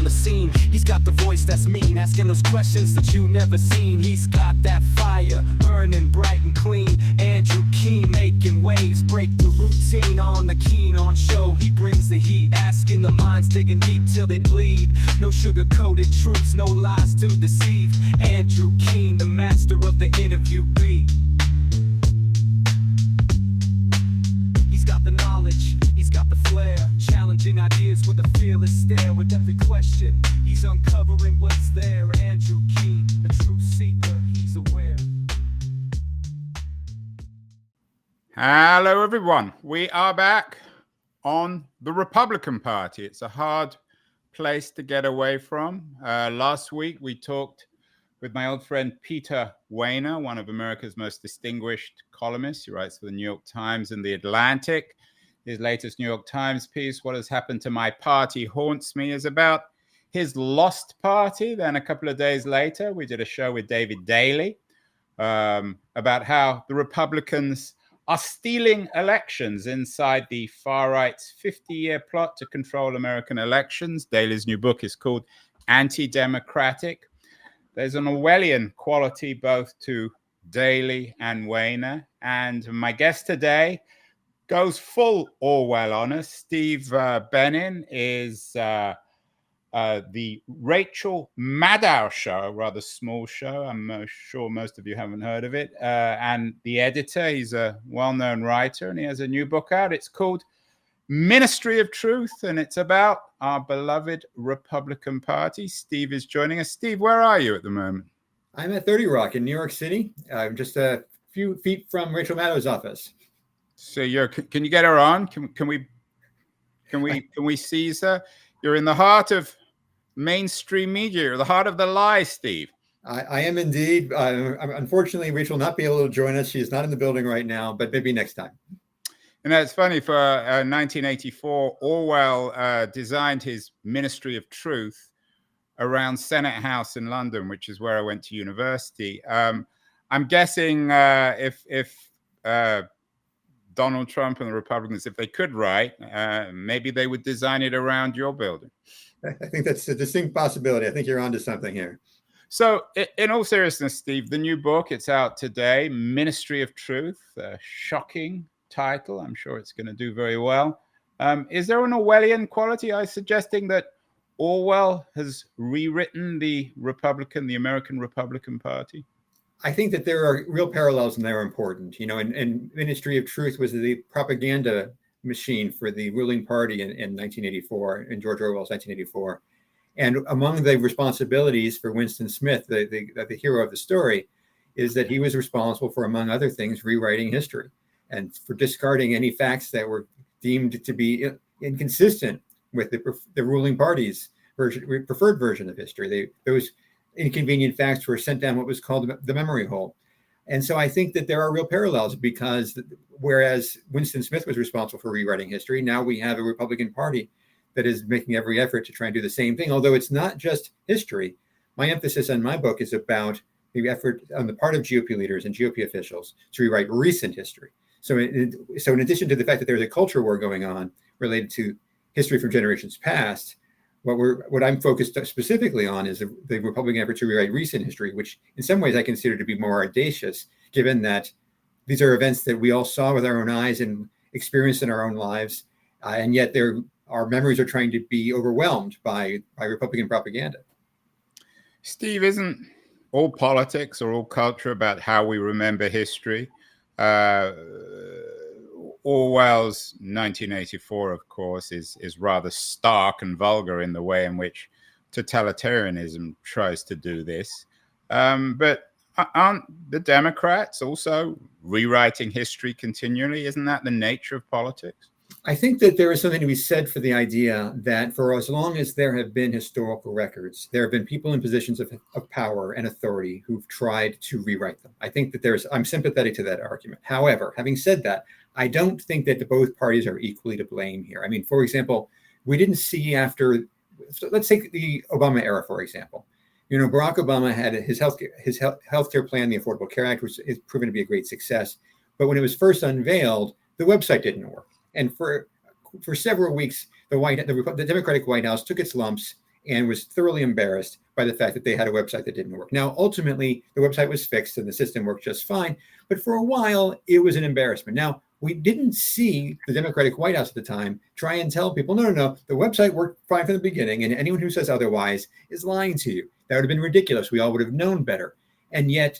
the scene. He's got the voice that's mean, asking those questions that you never seen. He's got that fire, burning bright and clean. Andrew Keen making waves, break the routine on the Keen on show. He brings the heat, asking the minds, digging deep till they bleed. No sugar-coated truths, no lies to deceive. Andrew Keen, the master of the interview beat. He's got the knowledge, he's got the flair, challenging ideas with a fearless stare. With every question, he's uncovering what's there. Andrew Keen, a truth seeker, he's aware. Hello, everyone. We are back on the Republican Party. It's a hard place to get away from. Last week, we talked with my old friend Peter Wehner, one of America's most distinguished columnists. He writes for the New York Times and the Atlantic. His latest New York Times piece, What Has Happened to My Party Haunts Me, is about his lost party. Then a couple of days later, we did a show with David Daley about how the Republicans are stealing elections inside the far-right's 50-year plot to control American elections. Daley's new book is called Anti-Democratic. There's an Orwellian quality both to Daley and Wehner. And my guest today goes full Orwell on us. Steve Benen is the Rachel Maddow show, a rather small show. I'm sure most of you haven't heard of it. And the editor, he's a well-known writer, and he has a new book out. It's called Ministry of Truth, and it's about our beloved Republican Party. Steve is joining us. Steve, where are you at the moment? I'm at 30 Rock in New York City. I'm just a few feet from Rachel Maddow's office. So can you get her on? Can we seize her? You're in the heart of mainstream media. You're the heart of the lie, Steve. I am indeed. Unfortunately, Rachel will not be able to join us. She is not in the building right now, but maybe next time. And that's funny. For 1984, Orwell designed his Ministry of Truth around Senate House in London, which is where I went to university. I'm guessing if Donald Trump and the Republicans, if they could write, maybe they would design it around your building. I think that's a distinct possibility. I think you're onto something here. So in all seriousness, Steve, the new book, it's out today, Ministry of Truth, a shocking title. I'm sure it's going to do very well. Is there an Orwellian quality? I'm suggesting that Orwell has rewritten the American Republican Party. I think that there are real parallels and they're important. And Ministry of Truth was the propaganda machine for the ruling party in 1984, in George Orwell's 1984. And among the responsibilities for Winston Smith, the hero of the story, is that he was responsible for, among other things, rewriting history and for discarding any facts that were deemed to be inconsistent with the ruling party's preferred version of history. Those inconvenient facts were sent down what was called the memory hole. And so I think that there are real parallels, because whereas Winston Smith was responsible for rewriting history, now we have a Republican Party that is making every effort to try and do the same thing. Although it's not just history. My emphasis on my book is about the effort on the part of GOP leaders and GOP officials to rewrite recent history. So in addition to the fact that there's a culture war going on related to history from generations past, what I'm focused specifically on is the Republican effort to rewrite recent history, which in some ways I consider to be more audacious, given that these are events that we all saw with our own eyes and experienced in our own lives, and yet our memories are trying to be overwhelmed by Republican propaganda. Steve, isn't all politics or all culture about how we remember history? Orwell's 1984, of course, is rather stark and vulgar in the way in which totalitarianism tries to do this. But aren't the Democrats also rewriting history continually? Isn't that the nature of politics? I think that there is something to be said for the idea that for as long as there have been historical records, there have been people in positions of power and authority who've tried to rewrite them. I think that I'm sympathetic to that argument. However, having said that, I don't think that both parties are equally to blame here. I mean, for example, we didn't see let's take the Obama era, for example. Barack Obama had his healthcare plan, the Affordable Care Act, which is proven to be a great success. But when it was first unveiled, the website didn't work. And for several weeks, the Democratic White House took its lumps and was thoroughly embarrassed by the fact that they had a website that didn't work. Now, ultimately, the website was fixed and the system worked just fine, but for a while, it was an embarrassment. Now, we didn't see the Democratic White House at the time try and tell people, no, the website worked fine from the beginning, and anyone who says otherwise is lying to you. That would have been ridiculous. We all would have known better. And yet,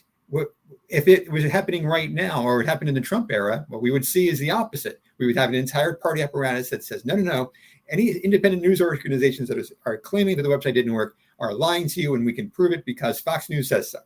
if it was happening right now, or it happened in the Trump era, what we would see is the opposite. We would have an entire party apparatus that says, no. Any independent news organizations that are claiming that the website didn't work are lying to you, and we can prove it because Fox News says so.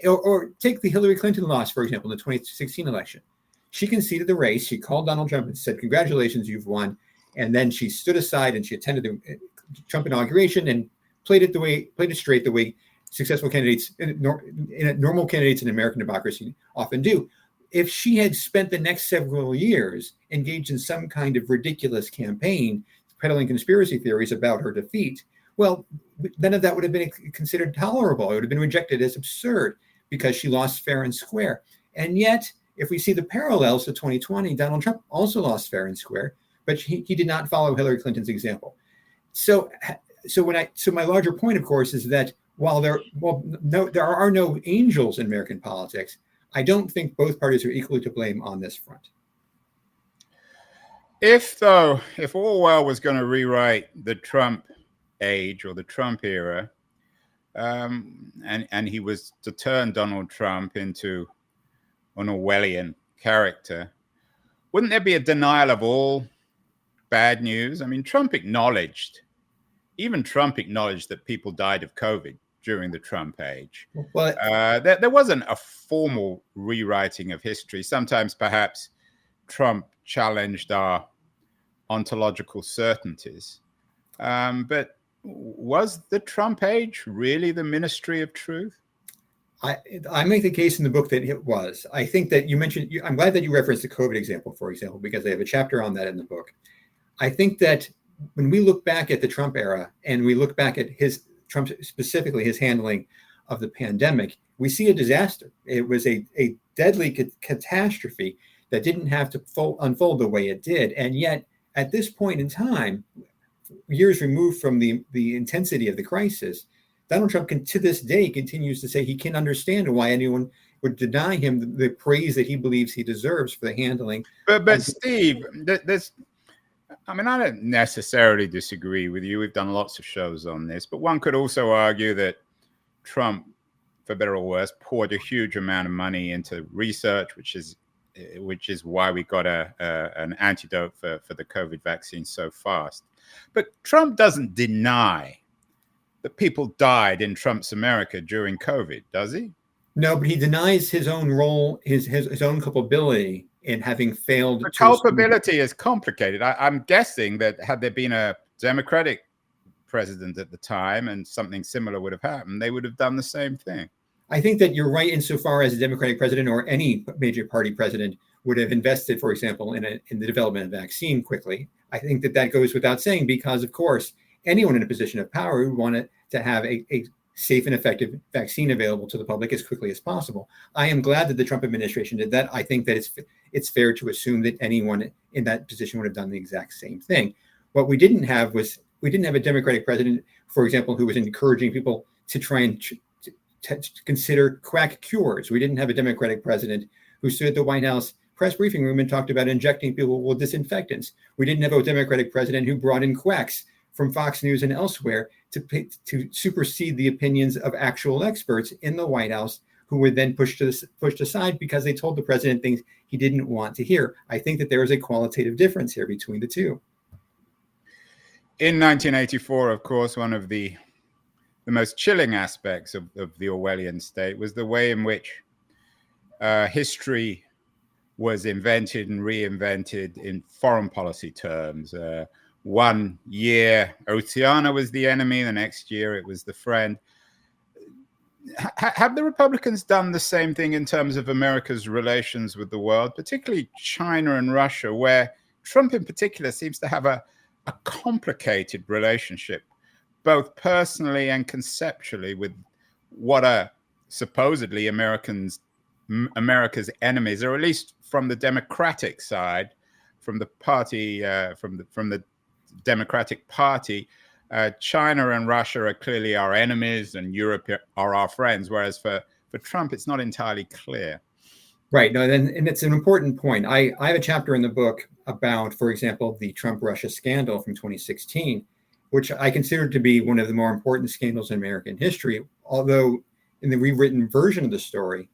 Or take the Hillary Clinton loss, for example, in the 2016 election. She conceded the race. She called Donald Trump and said, congratulations, you've won. And then she stood aside and she attended the Trump inauguration and played it straight the way successful candidates, normal candidates in American democracy often do. If she had spent the next several years engaged in some kind of ridiculous campaign peddling conspiracy theories about her defeat, well, none of that would have been considered tolerable. It would have been rejected as absurd because she lost fair and square. And yet, if we see the parallels to 2020, Donald Trump also lost fair and square, but he did not follow Hillary Clinton's example. So my larger point, of course, is that while there are no angels in American politics, I don't think both parties are equally to blame on this front. If Orwell was going to rewrite the Trump age or the Trump era, and he was to turn Donald Trump into an Orwellian character, wouldn't there be a denial of all bad news? I mean, even Trump acknowledged that people died of COVID during the Trump age. Well, there wasn't a formal rewriting of history. Sometimes perhaps Trump challenged our ontological certainties. But was the Trump age really the ministry of truth? I make the case in the book that it was. I think that you mentioned, I'm glad that you referenced the COVID example, for example, because I have a chapter on that in the book. I think that when we look back at the Trump era and we look back at specifically his handling of the pandemic, we see a disaster. It was a deadly catastrophe that didn't have to unfold the way it did. And yet, at this point in time, years removed from the intensity of the crisis, Donald Trump to this day continues to say he can't understand why anyone would deny him the praise that he believes he deserves for the handling. But Steve, I don't necessarily disagree with you. We've done lots of shows on this, but one could also argue that Trump, for better or worse, poured a huge amount of money into research, which is why we got an antidote for the COVID vaccine so fast. But Trump doesn't deny that people died in Trump's America during COVID, does he? No, but he denies his own role, his own culpability in having failed. But culpability is complicated. I'm guessing that had there been a Democratic president at the time and something similar would have happened, they would have done the same thing. I think that you're right insofar as a Democratic president or any major party president would have invested, for example, in the development of a vaccine quickly. I think that goes without saying because, of course, anyone in a position of power would want to have a safe and effective vaccine available to the public as quickly as possible. I am glad that the Trump administration did that. I think that it's fair to assume that anyone in that position would have done the exact same thing. What we didn't have a Democratic president, for example, who was encouraging people to try and to consider quack cures. We didn't have a Democratic president who stood at the White House press briefing room and talked about injecting people with disinfectants. We didn't have a Democratic president who brought in quacks from Fox News and elsewhere to supersede the opinions of actual experts in the White House, who were then pushed aside because they told the president things he didn't want to hear. I think that there is a qualitative difference here between the two. In 1984, of course, one of the most chilling aspects of the Orwellian state was the way in which history was invented and reinvented in foreign policy terms. One year, Oceania was the enemy. The next year, it was the friend. Have the Republicans done the same thing in terms of America's relations with the world, particularly China and Russia, where Trump in particular seems to have a complicated relationship, both personally and conceptually, with what are supposedly America's enemies, or at least from the Democratic side, from the party, from the Democratic Party, China and Russia are clearly our enemies and Europe are our friends, whereas for Trump, it's not entirely clear. Right. No, and it's an important point. I have a chapter in the book about, for example, the Trump-Russia scandal from 2016, which I consider to be one of the more important scandals in American history, although in the rewritten version of the story,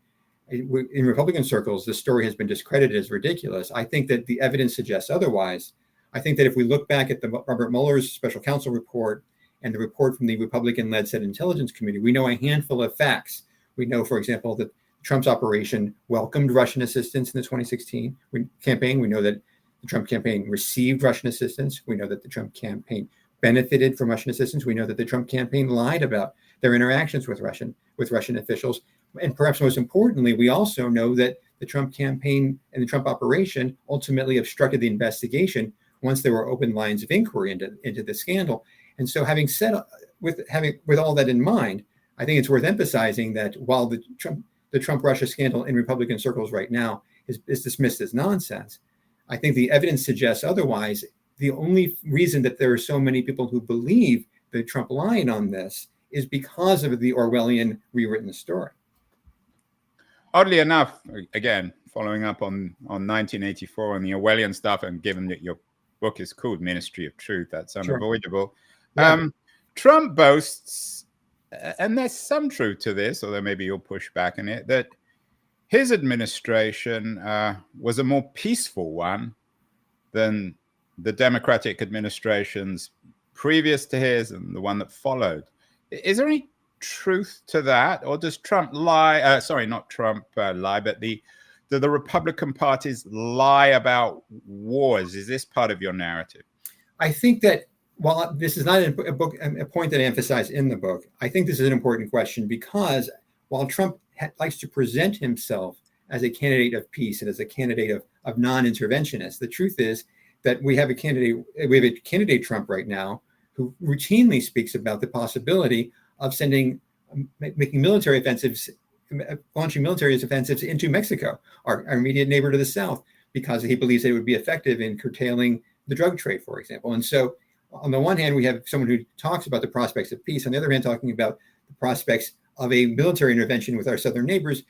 in Republican circles, the story has been discredited as ridiculous. I think that the evidence suggests otherwise. I think that if we look back at the Robert Mueller's special counsel report and the report from the Republican-led Senate Intelligence Committee, we know a handful of facts. We know, for example, that Trump's operation welcomed Russian assistance in the 2016 campaign. We know that the Trump campaign received Russian assistance. We know that the Trump campaign benefited from Russian assistance. We know that the Trump campaign lied about their interactions with Russian officials. And perhaps most importantly, we also know that the Trump campaign and the Trump operation ultimately obstructed the investigation once there were open lines of inquiry into the scandal. And so having with all that in mind, I think it's worth emphasizing that while the Trump-Russia scandal in Republican circles right now is dismissed as nonsense, I think the evidence suggests otherwise. The only reason that there are so many people who believe that Trump lied on this is because of the Orwellian rewritten story. Oddly enough, again, following up on 1984 and the Orwellian stuff, and given that your book is called Ministry of Truth, that's unavoidable. Sure. Yeah. Trump boasts, and there's some truth to this, although maybe you'll push back on it, that his administration was a more peaceful one than the Democratic administrations previous to his and the one that followed. Is there any truth to that, or does Trump lie? Sorry, not Trump lie, but do the Republican parties lie about wars? Is this part of your narrative? I think that while this is not a point that I emphasize in the book, I think this is an important question because while Trump likes to present himself as a candidate of peace and as a candidate of non-interventionist, the truth is that we have a candidate Trump right now who routinely speaks about the possibility of making military offensives, launching military offensives into Mexico, our immediate neighbor to the south, because he believes that it would be effective in curtailing the drug trade, for example. And so on the one hand, we have someone who talks about the prospects of peace. On the other hand, talking about the prospects of a military intervention with our southern neighbors,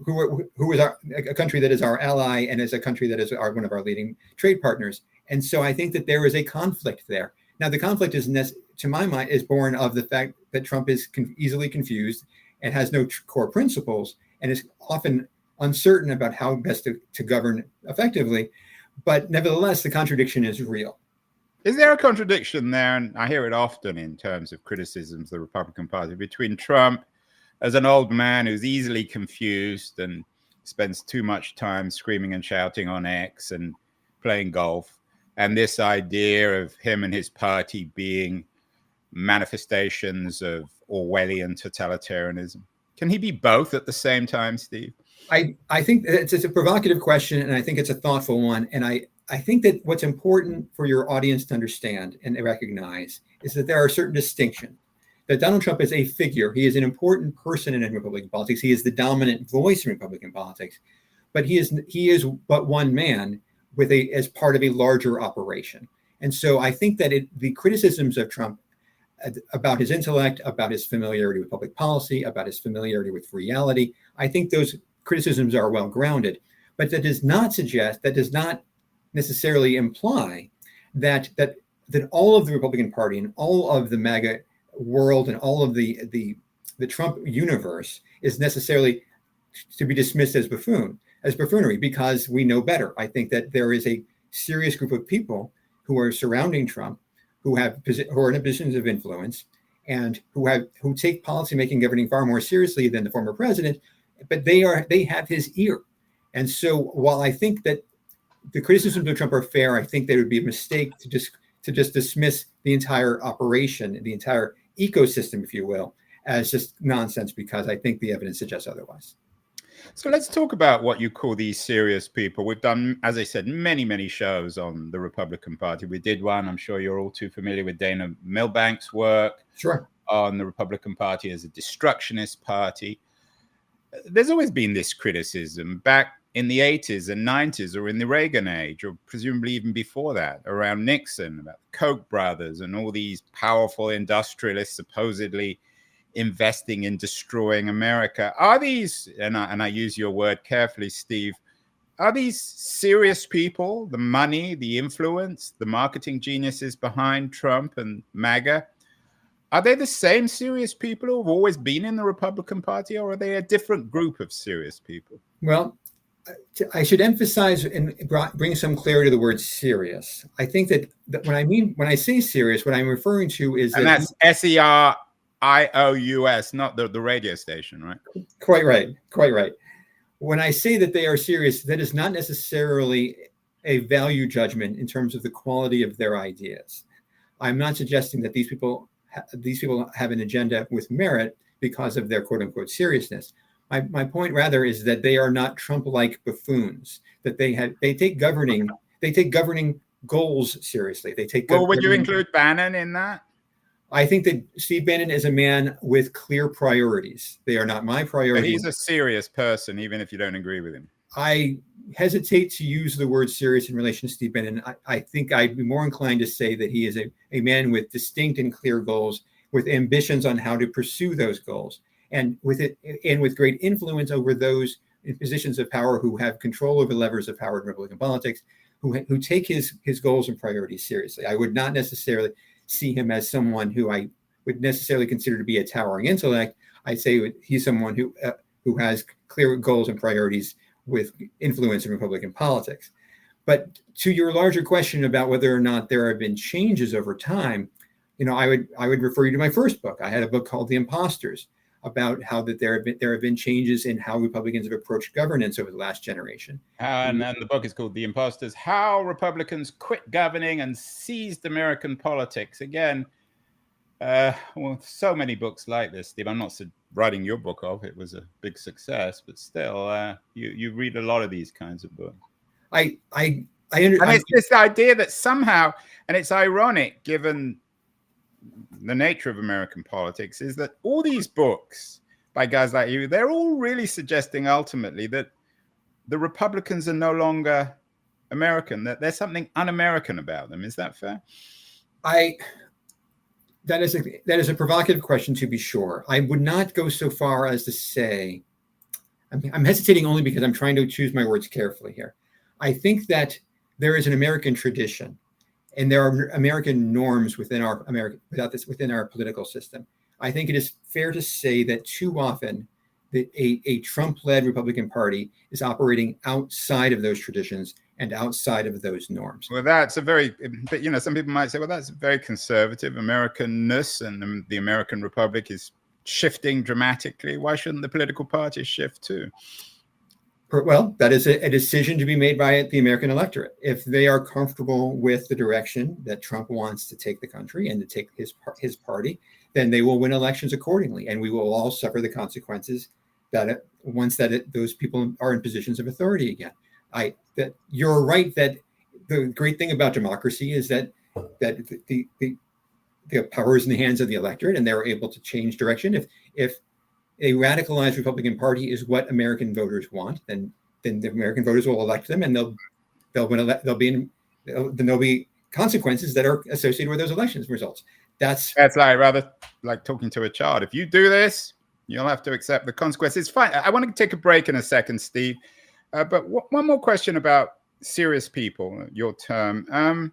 who is a country that is our ally and is a country that is one of our leading trade partners. And so I think that there is a conflict there. Now, the conflict to my mind, is born of the fact that Trump is easily confused and has no core principles and is often uncertain about how best to govern effectively. But nevertheless, the contradiction is real. Is there a contradiction there? And I hear it often in terms of criticisms of the Republican Party between Trump as an old man who's easily confused and spends too much time screaming and shouting on X and playing golf, and this idea of him and his party being manifestations of Orwellian totalitarianism? Can he be both at the same time, Steve? I think it's a provocative question, and I think it's a thoughtful one. And I think that what's important for your audience to understand and recognize is that there are certain distinctions. That Donald Trump is a figure. He is an important person in Republican politics. He is the dominant voice in Republican politics, but he is but one man as part of a larger operation. And so I think that the criticisms of Trump about his intellect, about his familiarity with public policy, about his familiarity with reality, I think those criticisms are well grounded. But that does not necessarily imply that all of the Republican Party and all of the MAGA world and all of the Trump universe is necessarily to be dismissed as buffoonery, because we know better. I think that there is a serious group of people who are surrounding Trump, who are in positions of influence, and who take policymaking, governing far more seriously than the former president. But they have his ear. And so while I think that the criticisms of Trump are fair, I think there would be a mistake to just dismiss the entire operation, the entire ecosystem, if you will, as just nonsense, because I think the evidence suggests otherwise. So let's talk about what you call these serious people. We've done, as I said, many, many shows on the Republican Party. We did one, I'm sure you're all too familiar with Dana Milbank's work on the Republican Party as a destructionist party. There's always been this criticism. Back in the 80s and 90s, or in the Reagan age, or presumably even before that, around Nixon, about the Koch brothers and all these powerful industrialists supposedly investing in destroying America. Are these, and I use your word carefully, Steve, are these serious people, the money, the influence, the marketing geniuses behind Trump and MAGA? Are they the same serious people who have always been in the Republican Party, or are they a different group of serious people? Well, I should emphasize and bring some clarity to the word serious. I think that when I say serious, what I'm referring to is and that's SERIOUS, not the radio station, right? Quite right. Quite right. When I say that they are serious, that is not necessarily a value judgment in terms of the quality of their ideas. I'm not suggesting that these people have an agenda with merit because of their quote unquote seriousness. My point rather is that they are not Trump-like buffoons, that they take governing goals seriously. Would you include Benen in that? I think that Steve Benen is a man with clear priorities. They are not my priorities. But he's a serious person, even if you don't agree with him. I hesitate to use the word serious in relation to Steve Benen. I think I'd be more inclined to say that he is a man with distinct and clear goals, with ambitions on how to pursue those goals, and with great influence over those in positions of power who have control over levers of power in Republican politics, who take his goals and priorities seriously. I would not necessarily see him as someone who I would necessarily consider to be a towering intellect. I'd say he's someone who has clear goals and priorities with influence in Republican politics. But to your larger question about whether or not there have been changes over time, I would refer you to my first book. I had a book called The Imposters, about how that there have been changes in how Republicans have approached governance over the last generation. And the book is called The Imposters: How Republicans Quit Governing and Seized American Politics. Again, so many books like this, Steve. I'm not writing your book off. It was a big success, but still, you read a lot of these kinds of books. And it's this idea that somehow, and it's ironic given the nature of American politics, is that all these books by guys like you, they're all really suggesting ultimately that the Republicans are no longer American, that there's something un-American about them. Is that fair? That is a provocative question, to be sure. I would not go so far as to say, I'm hesitating only because I'm trying to choose my words carefully here. I think that there is an American tradition, and there are American norms within our political system. I think it is fair to say that too often that a Trump-led Republican Party is operating outside of those traditions and outside of those norms. Well, some people might say, well, that's very conservative Americanness, and the American Republic is shifting dramatically. Why shouldn't the political parties shift too? Well, that is a decision to be made by the American electorate. If they are comfortable with the direction that Trump wants to take the country and to take his party, then they will win elections accordingly, and we will all suffer the consequences once those people are in positions of authority again. That you're right that the great thing about democracy is that the power is in the hands of the electorate, and they're able to change direction. If a radicalized Republican Party is what American voters want, then the American voters will elect them, and there'll be consequences that are associated with those elections results. That's rather like talking to a child. If you do this, you'll have to accept the consequences. Fine. I want to take a break in a second, Steve. But one more question about serious people, your term.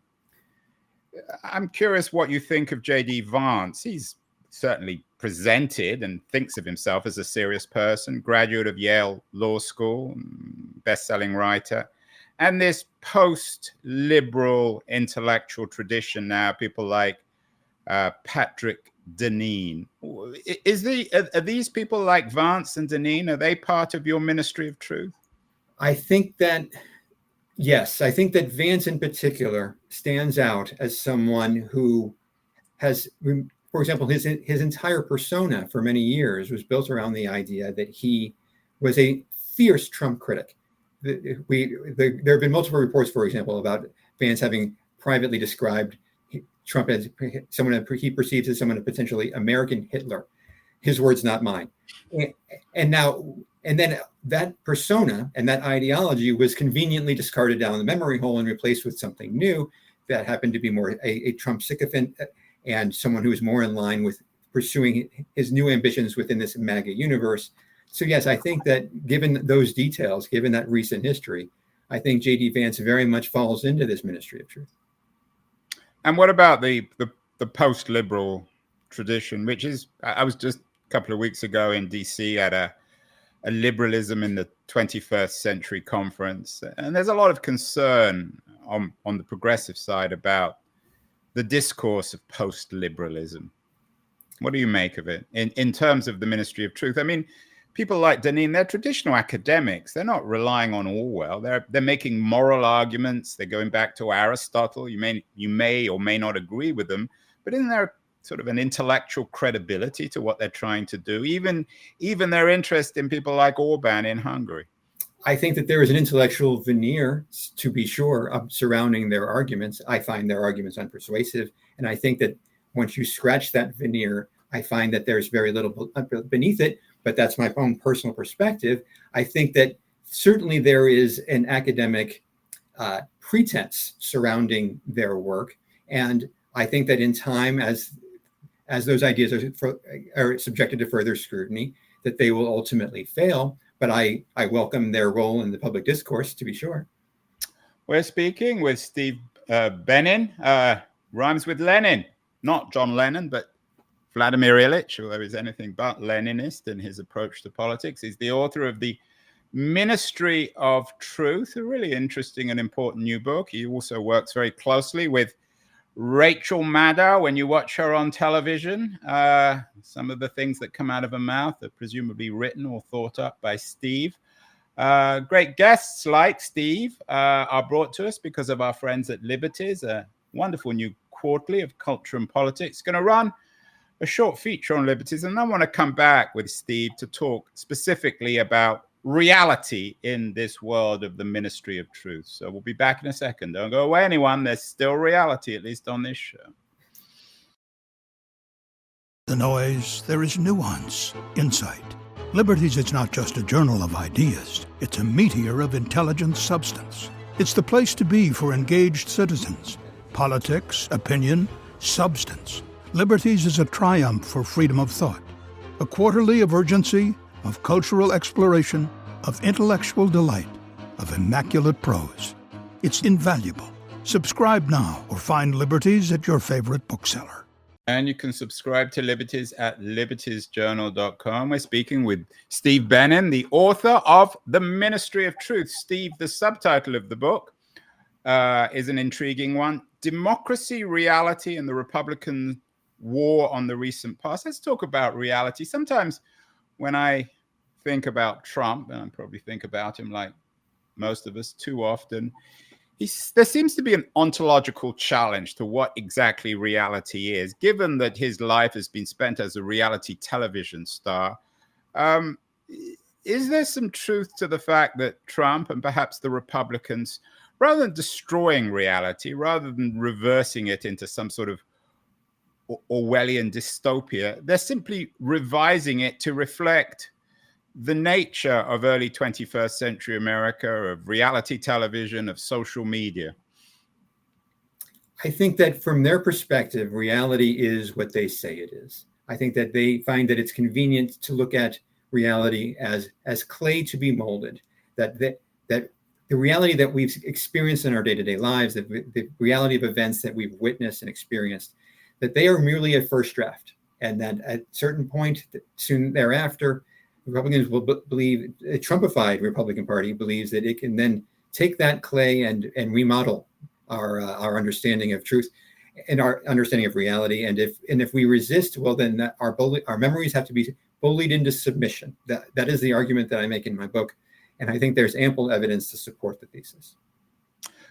I'm curious what you think of J.D. Vance. He's certainly presented and thinks of himself as a serious person, graduate of Yale Law School, best-selling writer, and this post-liberal intellectual tradition now, people like Patrick Deneen. Are these people like Vance and Deneen, are they part of your Ministry of Truth? I think that, yes, I think that Vance in particular stands out as someone who has, for example, his entire persona for many years was built around the idea that he was a fierce Trump critic. There have been multiple reports, for example, about Vance having privately described Trump as someone he perceives as someone potentially American Hitler. His words, not mine. And And then that persona and that ideology was conveniently discarded down the memory hole and replaced with something new that happened to be more a Trump sycophant and someone who was more in line with pursuing his new ambitions within this MAGA universe. So yes, I think that given those details, given that recent history, I think J.D. Vance very much falls into this ministry of truth. And what about the post-liberal tradition, which is, I was just a couple of weeks ago in DC at a liberalism in the 21st century conference, and there's a lot of concern on the progressive side about the discourse of post-liberalism. What do you make of it in terms of the ministry of truth? I mean, people like Deneen, they're traditional academics. They're not relying on Orwell. They're making moral arguments. They're going back to Aristotle. You may or may not agree with them, but isn't there sort of an intellectual credibility to what they're trying to do? Even their interest in people like Orban in Hungary. I think that there is an intellectual veneer, to be sure, surrounding their arguments. I find their arguments unpersuasive, and I think that once you scratch that veneer, I find that there's very little beneath it. But that's my own personal perspective. I think that certainly there is an academic pretense surrounding their work, and I think that in time, as those ideas are subjected to further scrutiny, that they will ultimately fail. But I welcome their role in the public discourse, to be sure. We're speaking with Steve Benen, rhymes with Lenin, not John Lennon, but Vladimir Ilyich, although he's anything but Leninist in his approach to politics. He's the author of The Ministry of Truth, a really interesting and important new book. He also works very closely with Rachel Maddow. When you watch her on television, some of the things that come out of her mouth are presumably written or thought up by Steve. Great guests like Steve are brought to us because of our friends at Liberties, a wonderful new quarterly of culture and politics. Going to run a short feature on Liberties, and I want to come back with Steve to talk specifically about reality in this world of the ministry of truth. So we'll be back in a second. Don't go away, anyone. There's still reality, at least on this show. The noise, there is nuance, insight. Liberties is not just a journal of ideas. It's a meteor of intelligent substance. It's the place to be for engaged citizens. Politics, opinion, substance. Liberties is a triumph for freedom of thought. A quarterly of urgency, of cultural exploration, of intellectual delight, of immaculate prose. It's invaluable. Subscribe now or find Liberties at your favorite bookseller. And you can subscribe to Liberties at libertiesjournal.com. We're speaking with Steve Benen, the author of The Ministry of Truth. Steve, the subtitle of the book is an intriguing one. Democracy, Reality, and the Republican War on the Recent Past. Let's talk about reality. Sometimes when I think about Trump, and I probably think about him like most of us too often, there seems to be an ontological challenge to what exactly reality is, given that his life has been spent as a reality television star. Is there some truth to the fact that Trump and perhaps the Republicans, rather than destroying reality, rather than reversing it into some sort of Orwellian dystopia, they're simply revising it to reflect the nature of early 21st century America, of reality television, of social media? I think that from their perspective, reality is what they say it is. I think that they find that it's convenient to look at reality as clay to be molded, that the reality that we've experienced in our day-to-day lives, the reality of events that we've witnessed and experienced, that they are merely a first draft, and that at a certain point soon thereafter, Republicans will believe, a Trumpified Republican Party believes that it can then take that clay and remodel our understanding of truth and our understanding of reality. And if we resist, well, then our memories have to be bullied into submission. That is the argument that I make in my book, and I think there's ample evidence to support the thesis.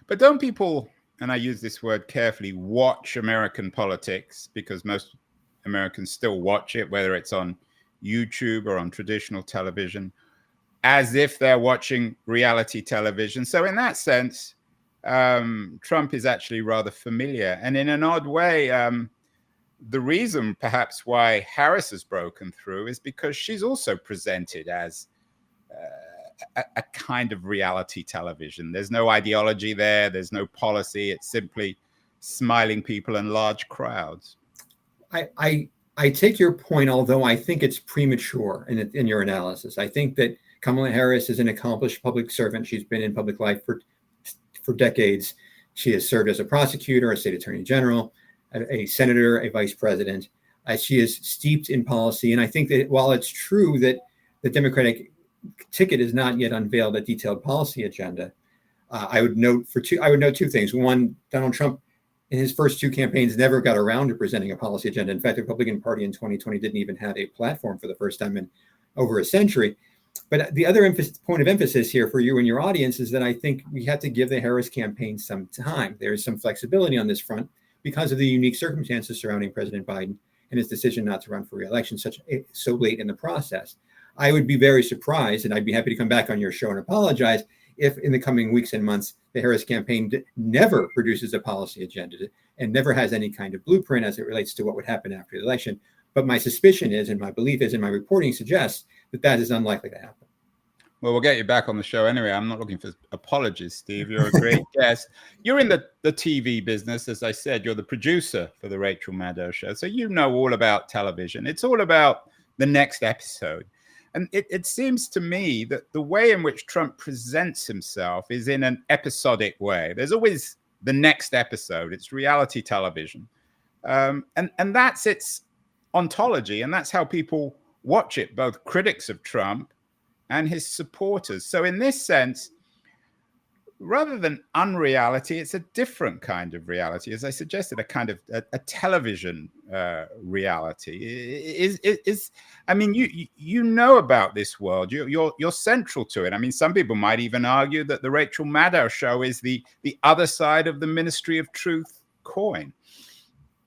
But don't people, and I use this word carefully, watch American politics, because most Americans still watch it, whether it's on YouTube or on traditional television, as if they're watching reality television. So in that sense, Trump is actually rather familiar. And in an odd way, the reason perhaps why Harris has broken through is because she's also presented as a kind of reality television. There's no ideology there. There's no policy. It's simply smiling people and large crowds. I take your point, although I think it's premature in your analysis. I think that Kamala Harris is an accomplished public servant. She's been in public life for decades. She has served as a prosecutor, a state attorney general, a senator, a vice president. She is steeped in policy. And I think that while it's true that the Democratic ticket has not yet unveiled a detailed policy agenda, I would note two things. One, Donald Trump in his first two campaigns never got around to presenting a policy agenda. In fact, the Republican Party in 2020 didn't even have a platform for the first time in over a century. But the other point of emphasis here for you and your audience is that I think we have to give the Harris campaign some time. There is some flexibility on this front because of the unique circumstances surrounding President Biden and his decision not to run for re-election so late in the process. I would be very surprised, and I'd be happy to come back on your show and apologize if in the coming weeks and months, the Harris campaign never produces a policy agenda and never has any kind of blueprint as it relates to what would happen after the election. But my suspicion is, and my belief is, and my reporting suggests that is unlikely to happen. Well, we'll get you back on the show anyway. I'm not looking for apologies, Steve. You're a great guest. You're in the TV business. As I said, you're the producer for the Rachel Maddow show. So you know all about television. It's all about the next episode. And it seems to me that the way in which Trump presents himself is in an episodic way. There's always the next episode. It's reality television. And that's its ontology. And that's how people watch it, both critics of Trump and his supporters. So in this sense, rather than unreality, it's a different kind of reality. As I suggested, a kind of a television reality. I mean, you know about this world. You're central to it. I mean, some people might even argue that the Rachel Maddow show is the other side of the Ministry of Truth coin.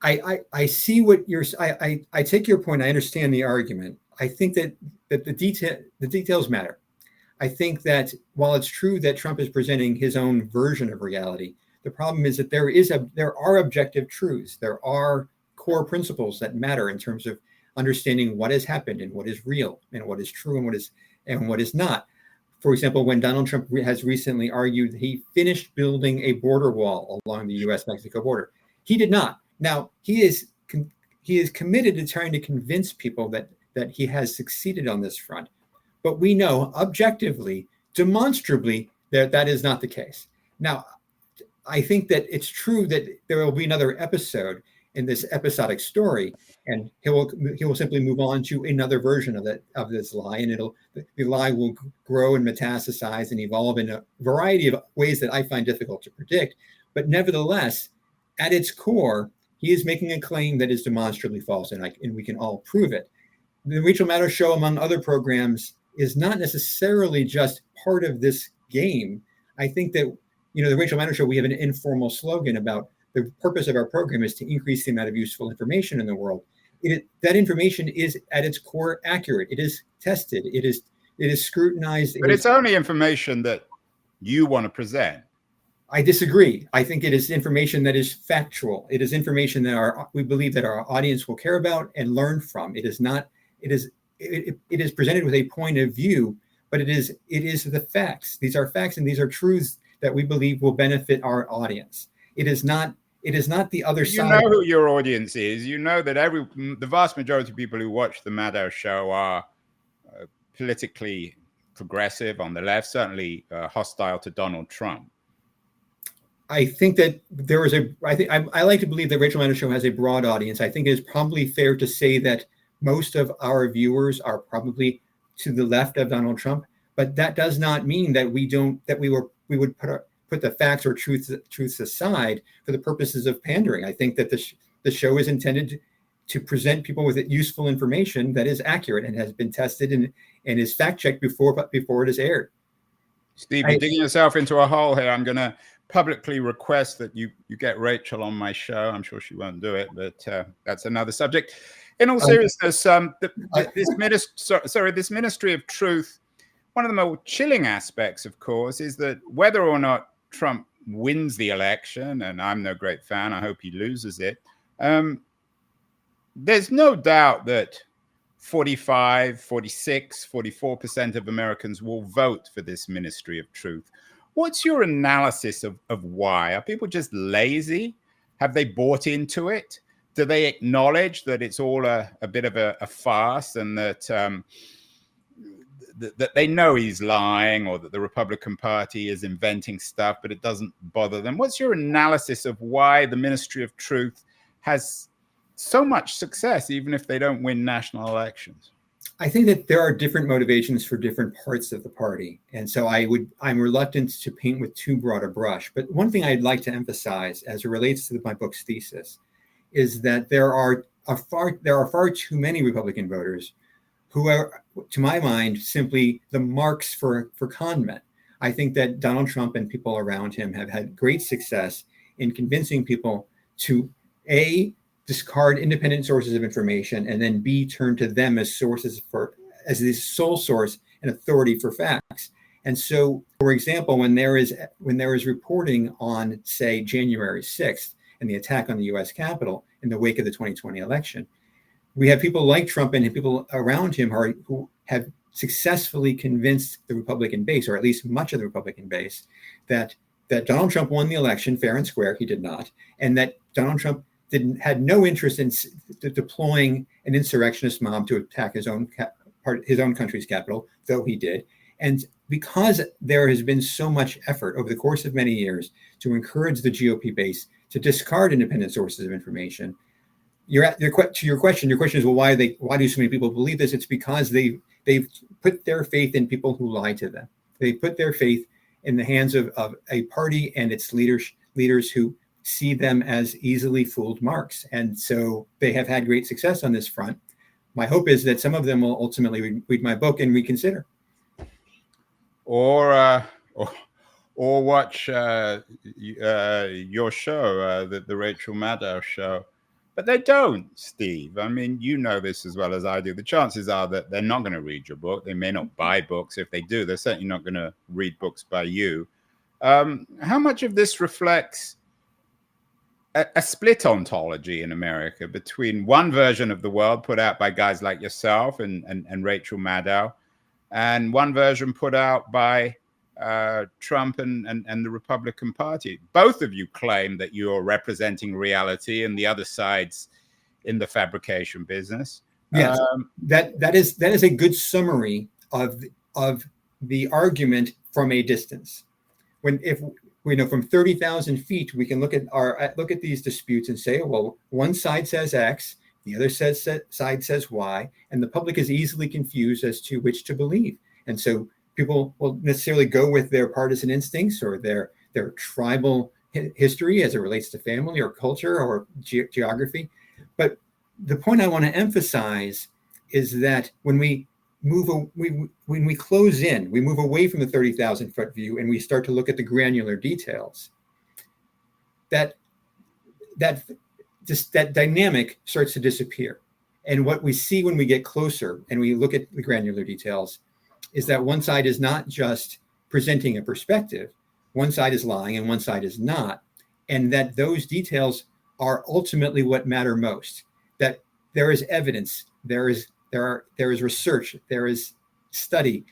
I see what you're. I take your point. I understand the argument. I think that the details matter. I think that while it's true that Trump is presenting his own version of reality, the problem is that there are objective truths. There are core principles that matter in terms of understanding what has happened and what is real and what is true and what is not. For example, when Donald Trump has recently argued that he finished building a border wall along the U.S.-Mexico border, he did not. Now, he is committed to trying to convince people that he has succeeded on this front. But we know objectively, demonstrably, that is not the case. Now, I think that it's true that there will be another episode in this episodic story, and he will simply move on to another version of this lie, and the lie will grow and metastasize and evolve in a variety of ways that I find difficult to predict. But nevertheless, at its core, he is making a claim that is demonstrably false, and we can all prove it. The Rachel Maddow show, among other programs, is not necessarily just part of this game. I think that, the Rachel Maddow show, we have an informal slogan about the purpose of our program is to increase the amount of useful information in the world. That information is at its core accurate. It is tested. It is scrutinized. But it's only information that you want to present. I disagree. I think it is information that is factual. It is information that we believe that our audience will care about and learn from. It is not. It is presented with a point of view, but it is the facts. These are facts, and these are truths that we believe will benefit our audience. It is not the other side. You know who your audience is. You know that the vast majority of people who watch the Maddow show are politically progressive on the left, certainly hostile to Donald Trump. I think that I like to believe that Rachel Maddow show has a broad audience. I think it is probably fair to say that most of our viewers are probably to the left of Donald Trump, but that does not mean that we would put the facts or truths aside for the purposes of pandering. I think that the show is intended to present people with useful information that is accurate and has been tested and is fact checked before it is aired. Steve, you're digging yourself into a hole here. I'm going to publicly request that you get Rachel on my show. I'm sure she won't do it, but that's another subject. In all seriousness, this Ministry of Truth, one of the more chilling aspects, of course, is that whether or not Trump wins the election, and I'm no great fan, I hope he loses it, there's no doubt that 45, 46, 44% of Americans will vote for this ministry of truth. What's your analysis of why? Are people just lazy? Have they bought into it? Do they acknowledge that it's all a bit of a farce, and that that they know he's lying, or that the Republican Party is inventing stuff, but it doesn't bother them? What's your analysis of why the Ministry of Truth has so much success, even if they don't win national elections? I think that there are different motivations for different parts of the party. And so I'm reluctant to paint with too broad a brush. But one thing I'd like to emphasize as it relates to my book's thesis is that there are far too many Republican voters who are, to my mind, simply the marks for con men. I think that Donald Trump and people around him have had great success in convincing people to, A, discard independent sources of information, and then B, turn to them as as the sole source and authority for facts. And so, for example, when there is reporting on, say, January 6th and the attack on the U.S. Capitol in the wake of the 2020 election, we have people like Trump and people around him who have successfully convinced the Republican base, or at least much of the Republican base, that Donald Trump won the election fair and square. He did not, and that Donald Trump had no interest in deploying an insurrectionist mob to attack his own country's capital, though he did. And because there has been so much effort over the course of many years to encourage the GOP base to discard independent sources of information, your question is, well, why do so many people believe this? It's because they've put their faith in people who lie to them. They put their faith in the hands of a party and its leaders who see them as easily fooled marks. And so they have had great success on this front. My hope is that some of them will ultimately read my book and reconsider. Or watch your show, the Rachel Maddow show. But they don't, Steve. I mean, you know this as well as I do. The chances are that they're not going to read your book. They may not buy books. If they do, they're certainly not going to read books by you. How much of this reflects a split ontology in America between one version of the world put out by guys like yourself and Rachel Maddow, and one version put out by Trump and the Republican Party? Both of you claim that you're representing reality, and the other side's in the fabrication business. Yes, that is a good summary of the argument from a distance. If we know from 30,000 feet, we can look at these disputes and say, well, one side says X, the other side says Y, and the public is easily confused as to which to believe. And so people will necessarily go with their partisan instincts or their tribal history as it relates to family or culture or geography. But the point I want to emphasize is that when we close in, we move away from the 30,000 foot view and we start to look at the granular details, that dynamic starts to disappear. And what we see when we get closer and we look at the granular details is that one side is not just presenting a perspective, one side is lying and one side is not, and that those details are ultimately what matter most. That there is evidence, there is research, there is study,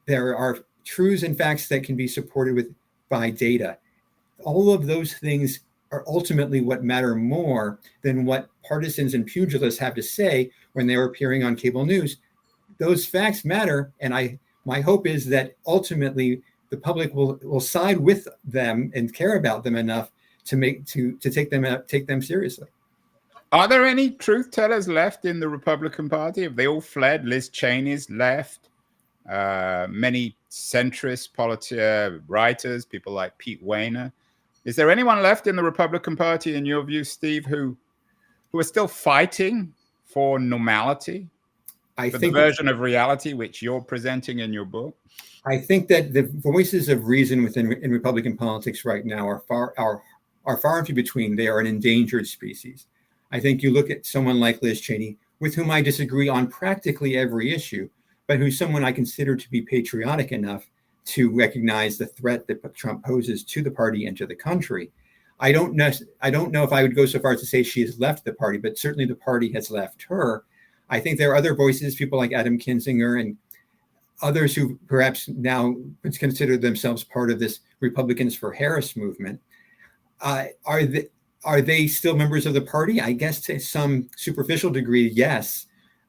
there are truths and facts that can be supported by data. All of those things are ultimately what matter more than what partisans and pugilists have to say when they're appearing on cable news. Those facts matter, and my hope is that ultimately the public will side with them and care about them enough to take them seriously. Are there any truth tellers left in the Republican Party? Have they all fled? Liz Cheney's left. Many centrist writers, people like Pete Wehner. Is there anyone left in the Republican Party, in your view, Steve, who are still fighting for normality? I think the version of reality which you're presenting in your book? I think that the voices of reason in Republican politics right now are far and few between. They are an endangered species. I think you look at someone like Liz Cheney, with whom I disagree on practically every issue, but who's someone I consider to be patriotic enough to recognize the threat that Trump poses to the party and to the country. I don't know if I would go so far as to say she has left the party, but certainly the party has left her. I think there are other voices, people like Adam Kinzinger and others who perhaps now consider themselves part of this Republicans for Harris movement. Are they still members of the party? I guess to some superficial degree, yes,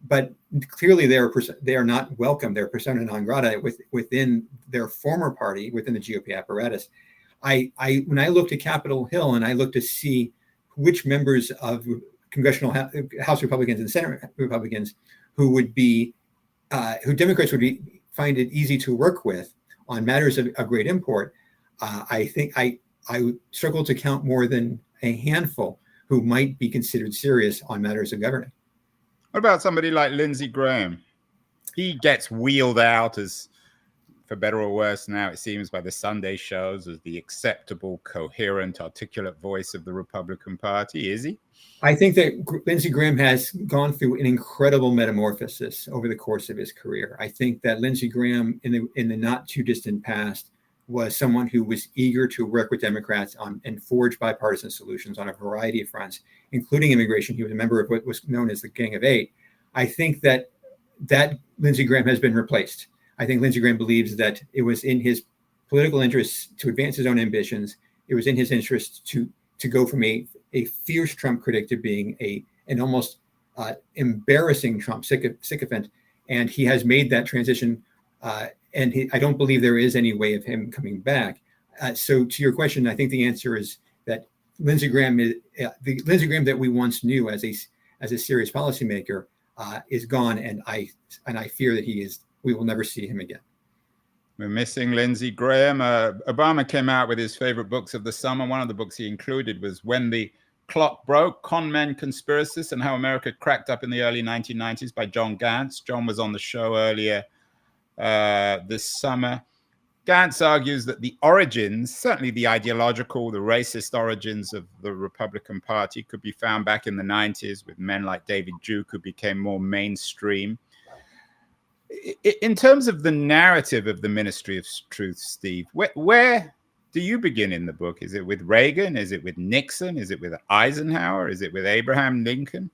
but clearly they are not welcome. They're persona non grata within their former party, within the GOP apparatus. When I looked at Capitol Hill and I looked to see which members of congressional House Republicans and Senate Republicans who Democrats would find it easy to work with on matters of great import, I think I struggle to count more than a handful who might be considered serious on matters of governing. What about somebody like Lindsey Graham? He gets wheeled out as, for better or worse now, it seems, by the Sunday shows as the acceptable, coherent, articulate voice of the Republican Party. Is he? I think that Lindsey Graham has gone through an incredible metamorphosis over the course of his career. I think that Lindsey Graham, in the not too distant past, was someone who was eager to work with Democrats on and forge bipartisan solutions on a variety of fronts, including immigration. He was a member of what was known as the Gang of Eight. I think that Lindsey Graham has been replaced. I think Lindsey Graham believes that it was in his political interests to advance his own ambitions. It was in his interest to go from a fierce Trump critic to being an almost embarrassing Trump sycophant. And he has made that transition. I don't believe there is any way of him coming back. So to your question, I think the answer is that Lindsey Graham is the Lindsey Graham that we once knew as a serious policymaker is gone, and I fear that we will never see him again. We're missing Lindsey Graham. Obama came out with his favorite books of the summer. One of the books he included was When the Clock Broke, Con Men, Conspiracists, and How America Cracked Up in the Early 1990s by John Gantz. John was on the show earlier this summer. Gantz argues that the origins, certainly the ideological, the racist origins of the Republican Party, could be found back in the 90s with men like David Duke, who became more mainstream. In terms of the narrative of the Ministry of Truth, Steve, where do you begin in the book? Is it with Reagan? Is it with Nixon? Is it with Eisenhower? Is it with Abraham Lincoln?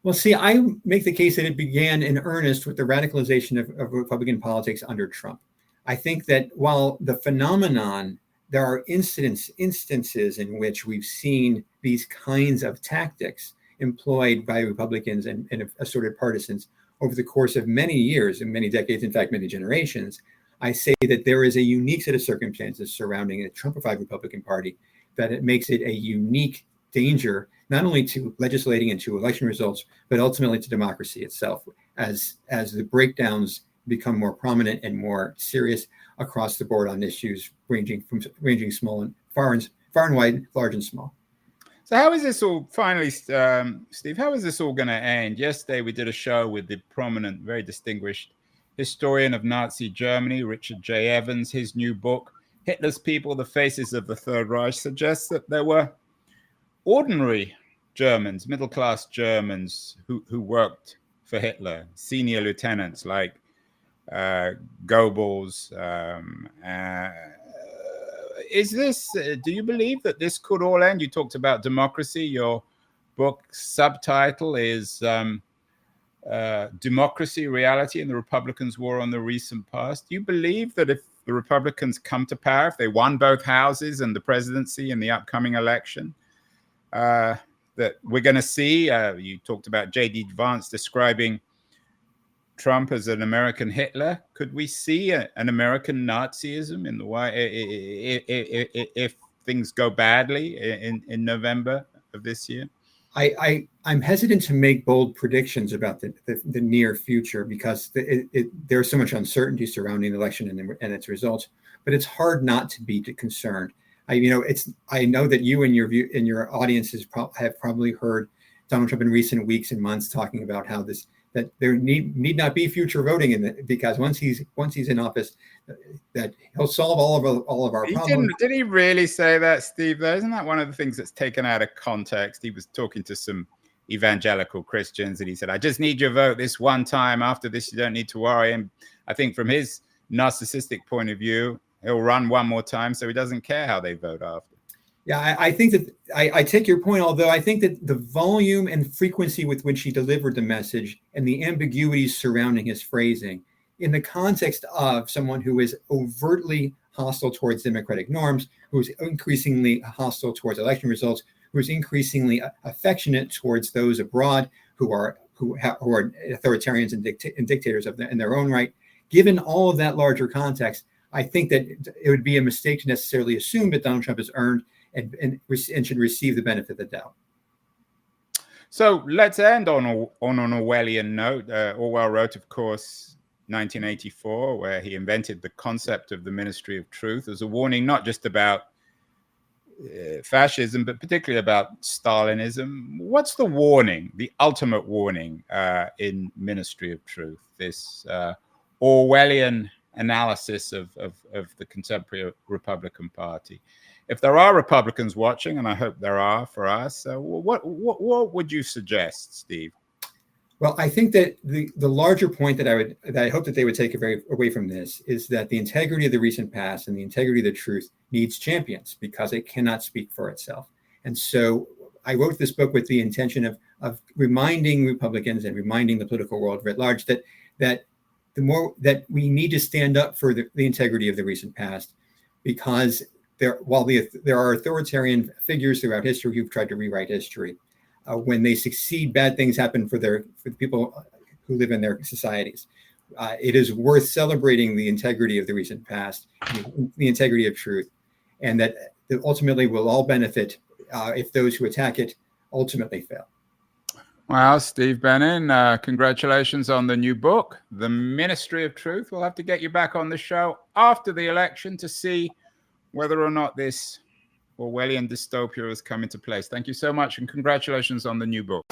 Well, see, I make the case that it began in earnest with the radicalization of Republican politics under Trump. I think that while the phenomenon, there are instances in which we've seen these kinds of tactics employed by Republicans and assorted partisans over the course of many years and many decades, in fact, many generations. I say that there is a unique set of circumstances surrounding a Trumpified Republican Party that it makes it a unique danger, not only to legislating and to election results, but ultimately to democracy itself, as the breakdowns become more prominent and more serious across the board on issues ranging small and far and wide, large and small. So how is this all, finally, Steve, how is this all going to end? Yesterday, we did a show with the prominent, very distinguished historian of Nazi Germany, Richard J. Evans. His new book, Hitler's People, The Faces of the Third Reich, suggests that there were ordinary Germans, middle-class Germans who worked for Hitler, senior lieutenants like Goebbels. Do you believe that this could all end? You talked about democracy. Your book's subtitle is Democracy, Reality, and the Republicans' War on the Recent Past. Do you believe that if the Republicans come to power, if they won both houses and the presidency in the upcoming election, that we're going to see, you talked about J.D. Vance describing Trump as an American Hitler. Could we see an American Nazism in the way if things go badly in November of this year? I'm hesitant to make bold predictions about the near future because there's so much uncertainty surrounding the election and its results. But it's hard not to be concerned. I know that you and your audiences have probably heard Donald Trump in recent weeks and months talking about how that there need not be future voting because once he's in office, that he'll solve all of our problems. Did he really say that, Steve? Though, isn't that one of the things that's taken out of context? He was talking to some evangelical Christians, and he said, "I just need your vote this one time. After this, you don't need to worry." And I think from his narcissistic point of view, he'll run one more time, so he doesn't care how they vote after. Yeah, I think that I take your point, although I think that the volume and frequency with which he delivered the message and the ambiguities surrounding his phrasing in the context of someone who is overtly hostile towards democratic norms, who's increasingly hostile towards election results, who's increasingly affectionate towards those abroad who are authoritarians and dictators in their own right. Given all of that larger context, I think that it would be a mistake to necessarily assume that Donald Trump has earned and should receive the benefit of the doubt. So let's end on an Orwellian note. Orwell wrote, of course, 1984, where he invented the concept of the Ministry of Truth as a warning, not just about fascism, but particularly about Stalinism. What's the warning, the ultimate warning in Ministry of Truth, this Orwellian analysis of the contemporary Republican Party? If there are Republicans watching, and I hope there are for us, what would you suggest, Steve? Well, I think that the larger point that I hope that they would take away from this is that the integrity of the recent past and the integrity of the truth needs champions because it cannot speak for itself. And so I wrote this book with the intention of reminding Republicans and reminding the political world writ large that the more that we need to stand up for the integrity of the recent past, because while there are authoritarian figures throughout history who've tried to rewrite history, when they succeed, bad things happen for the people who live in their societies. It is worth celebrating the integrity of the recent past, the integrity of truth, and that ultimately will all benefit if those who attack it ultimately fail. Well, Steve Benen, congratulations on the new book, The Ministry of Truth. We'll have to get you back on the show after the election to see whether or not this Orwellian dystopia has come into place. Thank you so much, and congratulations on the new book.